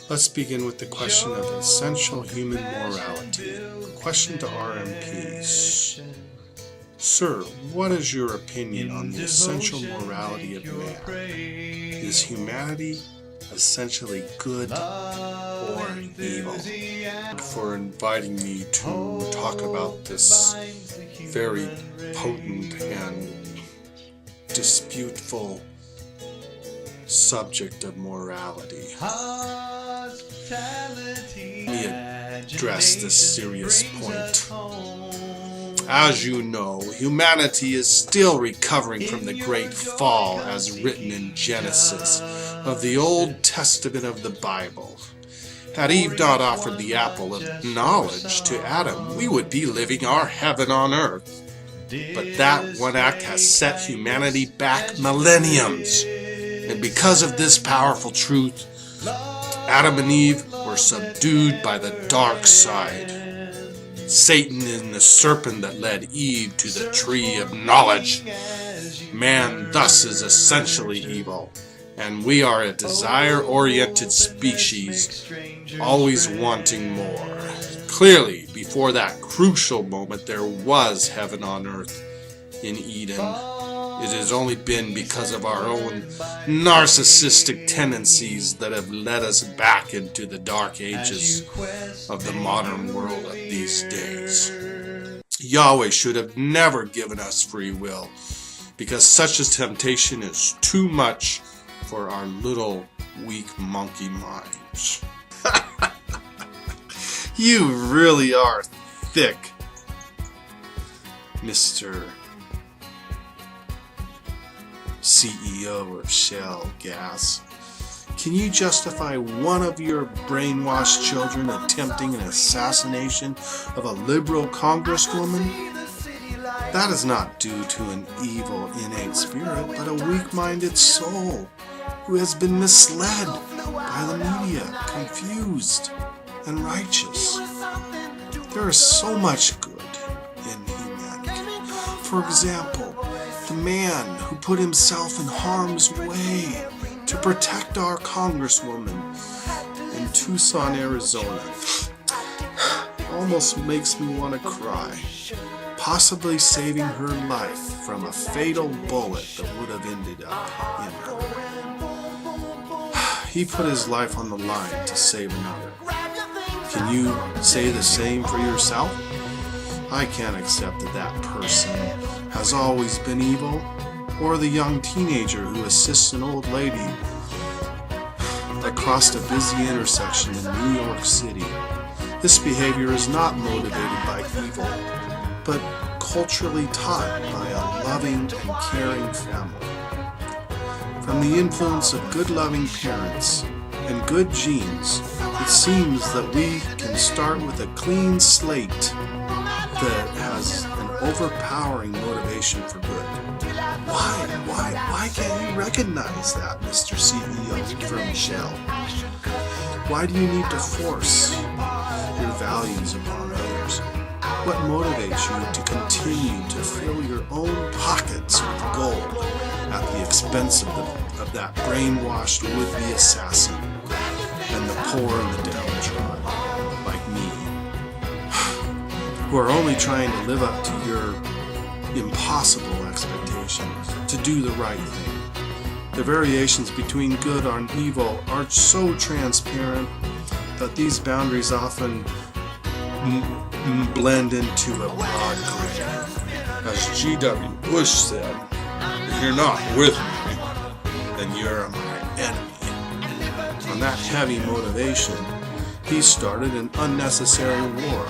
Let's begin with the question of essential human morality. Question to RMPs. Sir, what is your opinion on the essential morality of man? Is humanity essentially good or evil? For inviting me to talk about this very potent and disputeful subject of morality. Let me address this serious point. As you know, humanity is still recovering from the great fall as written in Genesis of the Old Testament of the Bible. Had Eve not offered the apple of knowledge to Adam, we would be living our heaven on earth. But that one act has set humanity back millenniums. And because of this powerful truth, Adam and Eve were subdued by the dark side. Satan and the serpent that led Eve to the tree of knowledge. Man thus is essentially evil, and we are a desire-oriented species, always wanting more. Clearly, before that crucial moment, there was heaven on earth in Eden. It has only been because of our own narcissistic tendencies that have led us back into the dark ages of the modern world of these days. Yahweh should have never given us free will, because such a temptation is too much for our little weak monkey minds. You really are thick, Mr. CEO of Shell Gas. Can you justify one of your brainwashed children attempting an assassination of a liberal congresswoman? That is not due to an evil innate spirit, but a weak-minded soul who has been misled by the media, confused and righteous. There is so much good in humanity. For example, the man who put himself in harm's way to protect our congresswoman in Tucson, Arizona, almost makes me want to cry, possibly saving her life from a fatal bullet that would have ended up in her. He put his life on the line to save another. Can you say the same for yourself? I can't accept that that person has always been evil, or the young teenager who assists an old lady that crossed a busy intersection in New York City. This behavior is not motivated by evil, but culturally taught by a loving and caring family. From the influence of good loving parents and good genes, it seems that we can start with a clean slate that has an overpowering motivation for good. Why can't you recognize that, Mr. CEO from Shell? Why do you need to force your values upon others? What motivates you to continue to fill your own pockets with gold at the expense of that brainwashed would-be assassin and the poor and the downtrodden, like me, who are only trying to live up to your impossible expectation to do the right thing? The variations between good and evil are so transparent that these boundaries often blend into a broad gray. As G.W. Bush said, if you're not with me, then you're my enemy. On that heavy motivation, he started an unnecessary war,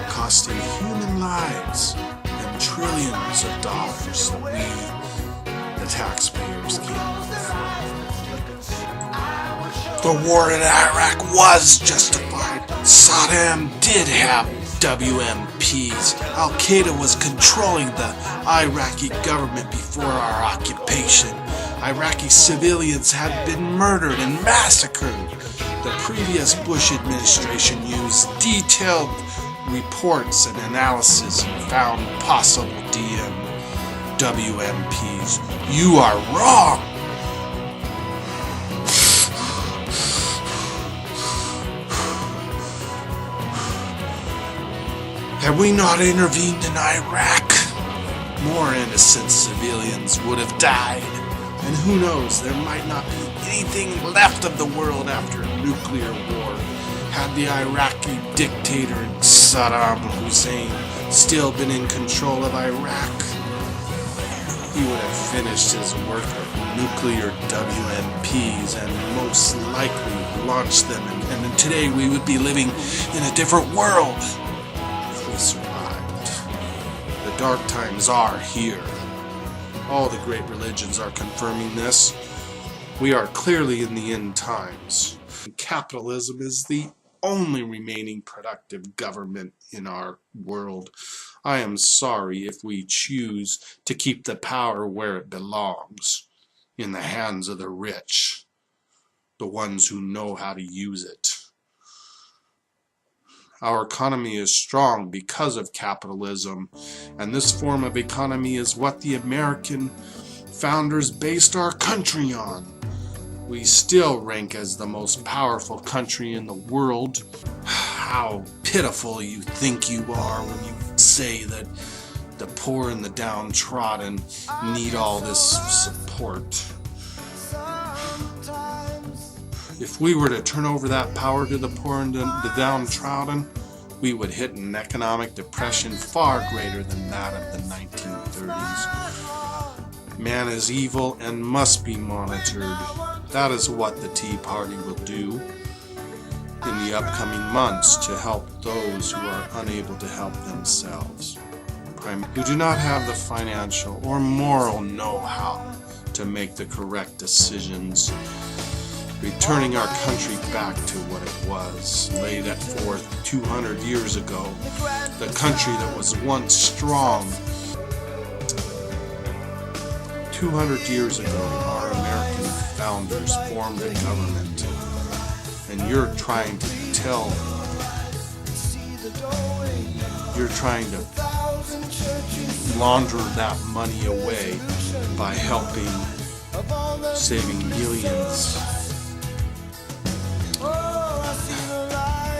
costing human lives and trillions of dollars that we, the taxpayers, can't afford. The war in Iraq was justified. Saddam did have WMPs. Al-Qaeda was controlling the Iraqi government before our occupation. Iraqi civilians had been murdered and massacred. The previous Bush administration used detailed reports and analysis and found possible WMPs. You are wrong. Had we not intervened in Iraq, more innocent civilians would have died. And who knows, there might not be anything left of the world after nuclear war. Had the Iraqi dictator Saddam Hussein still been in control of Iraq, he would have finished his work of nuclear WMPs and most likely launched them. And then today we would be living in a different world if we survived. The dark times are here. All the great religions are confirming this. We are clearly in the end times. Capitalism is the only remaining productive government in our world. I am sorry if we choose to keep the power where it belongs, in the hands of the rich, the ones who know how to use it. Our economy is strong because of capitalism, and this form of economy is what the American founders based our country on. We still rank as the most powerful country in the world. How pitiful you think you are when you say that the poor and the downtrodden need all this support. If we were to turn over that power to the poor and the downtrodden, we would hit an economic depression far greater than that of the 1930s. Man is evil and must be monitored. That is what the Tea Party will do in the upcoming months to help those who are unable to help themselves, who do not have the financial or moral know-how to make the correct decisions, returning our country back to what it was, laid forth 200 years ago, the country that was once strong. 200 years ago, our American founders formed a government, and you're trying to launder that money away by saving millions,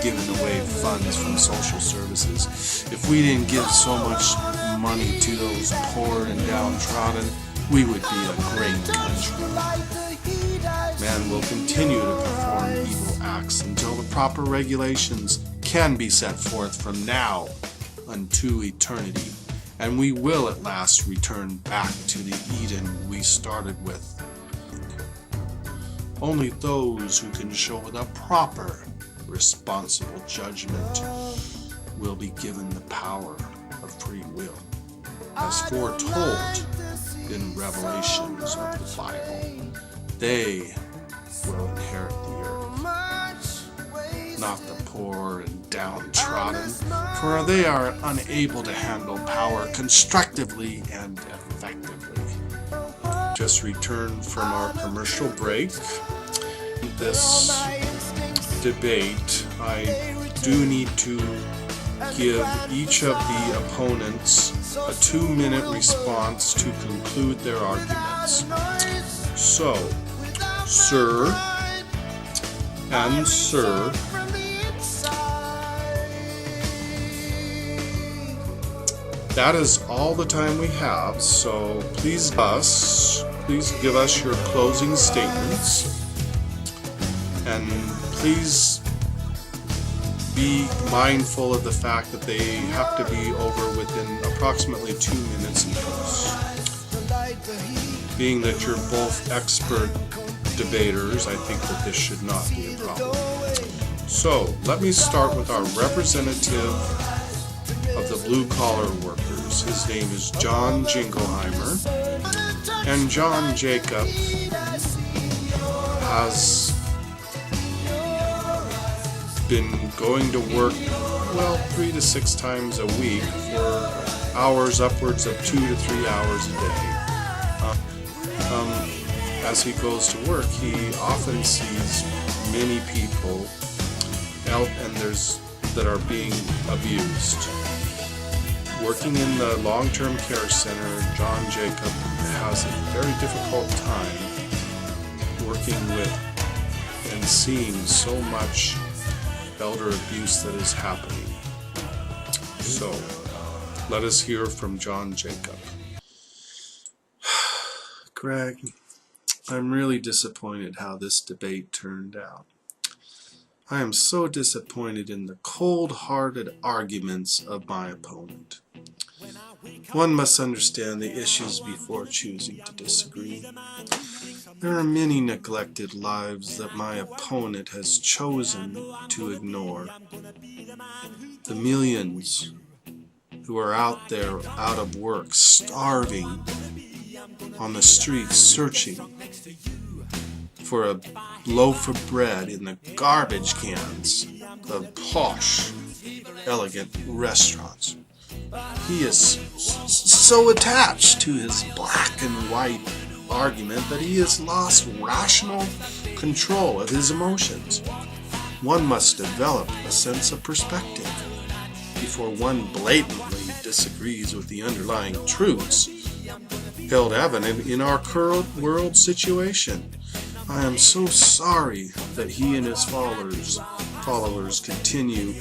giving away funds from social services. If we didn't give so much money to those poor and downtrodden, we would be a great country. Man will continue to perform evil acts until the proper regulations can be set forth from now unto eternity, and we will at last return back to the Eden we started with. Only those who can show the proper, responsible judgment will be given the power of free will, as foretold in Revelations of the Bible. They will inherit the earth, not the poor and downtrodden, for they are unable to handle power constructively and effectively. Just returned from our commercial break. This debate, I do need to give each of the opponents a 2-minute response to conclude their arguments. So, sir and sir, that is all the time we have, so please give us your closing statements, and please be mindful of the fact that they have to be over within approximately 2 minutes each. Being that you're both expert debaters, I think that this should not be a problem. So, let me start with our representative of the blue-collar workers. His name is John Jingleheimer, and John Jacob has been going to work, 3 to 6 times a week for hours upwards of 2 to 3 hours a day. As he goes to work, he often sees many people that are being abused. Working in the long-term care center, John Jacob has a very difficult time working with and seeing so much elder abuse that is happening. So, let us hear from John Jacob. Greg, I'm really disappointed how this debate turned out. I am so disappointed in the cold-hearted arguments of my opponent. One must understand the issues before choosing to disagree. There are many neglected lives that my opponent has chosen to ignore. The millions who are out there out of work, starving on the streets, searching for a loaf of bread in the garbage cans of posh, elegant restaurants. He is so attached to his black and white argument that he has lost rational control of his emotions. One must develop a sense of perspective before one blatantly disagrees with the underlying truths held evident in our current world situation. I am so sorry that he and his followers continue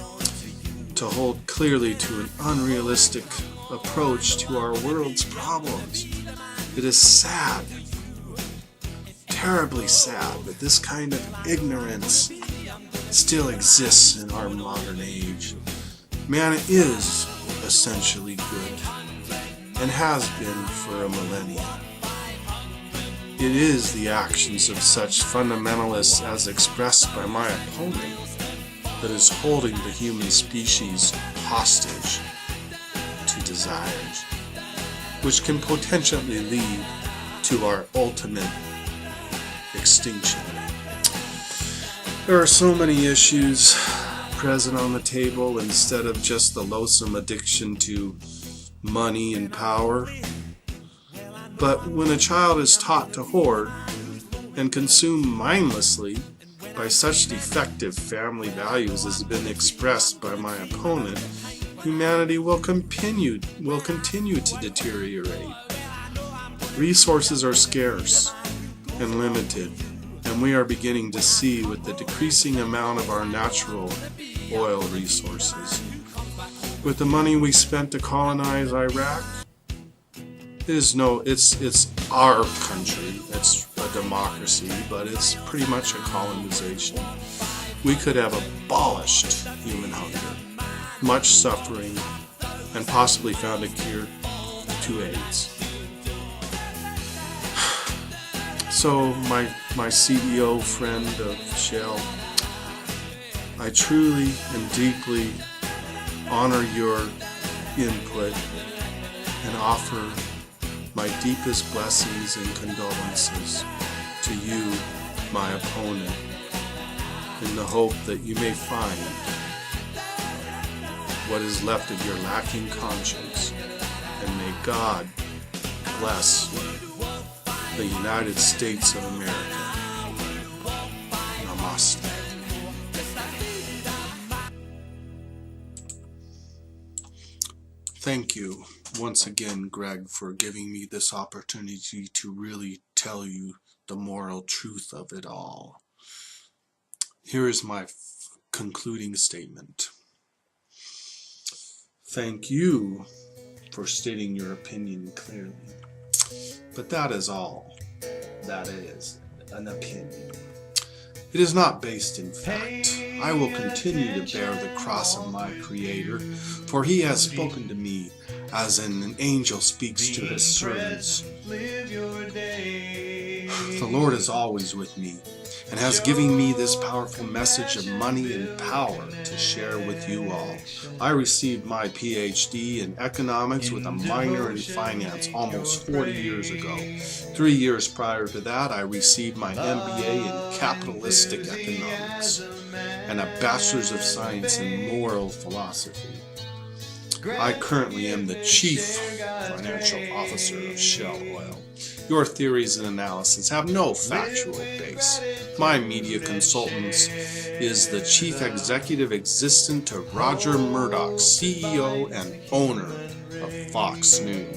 to hold clearly to an unrealistic approach to our world's problems. It is sad, terribly sad, that this kind of ignorance still exists in our modern age. Man is essentially good, and has been for a millennia. It is the actions of such fundamentalists as expressed by my opponent that is holding the human species hostage to desires, which can potentially lead to our ultimate extinction. There are so many issues present on the table instead of just the loathsome addiction to money and power. But when a child is taught to hoard and consume mindlessly by such defective family values as have been expressed by my opponent, humanity will continue to deteriorate. Resources are scarce and limited, and we are beginning to see with the decreasing amount of our natural oil resources. With the money we spent to colonize Iraq, it's our country. It's a democracy, but it's pretty much a colonization. We could have abolished human hunger, much suffering, and possibly found a cure to AIDS. So, my CEO friend of Shell, I truly and deeply honor your input and offer my deepest blessings and condolences to you, my opponent, in the hope that you may find what is left of your lacking conscience, and may God bless the United States of America. Namaste. Thank you once again, Greg, for giving me this opportunity to really tell you the moral truth of it all. Here is my concluding statement. Thank you for stating your opinion clearly. But that is all. That is an opinion. It is not based in fact. I will continue to bear the cross of my Creator, for He has spoken to me as an angel speaks to his servants. The Lord is always with me and has given me this powerful message of money and power to share with you all. I received my PhD in economics with a minor in finance almost 40 years ago. 3 years prior to that, I received my MBA in capitalistic economics and a Bachelor's of Science in moral philosophy. I currently am the Chief Financial Officer of Shell Oil. Your theories and analysis have no factual base. My media consultants is the Chief Executive Assistant to Roger Murdoch, CEO and owner of Fox News.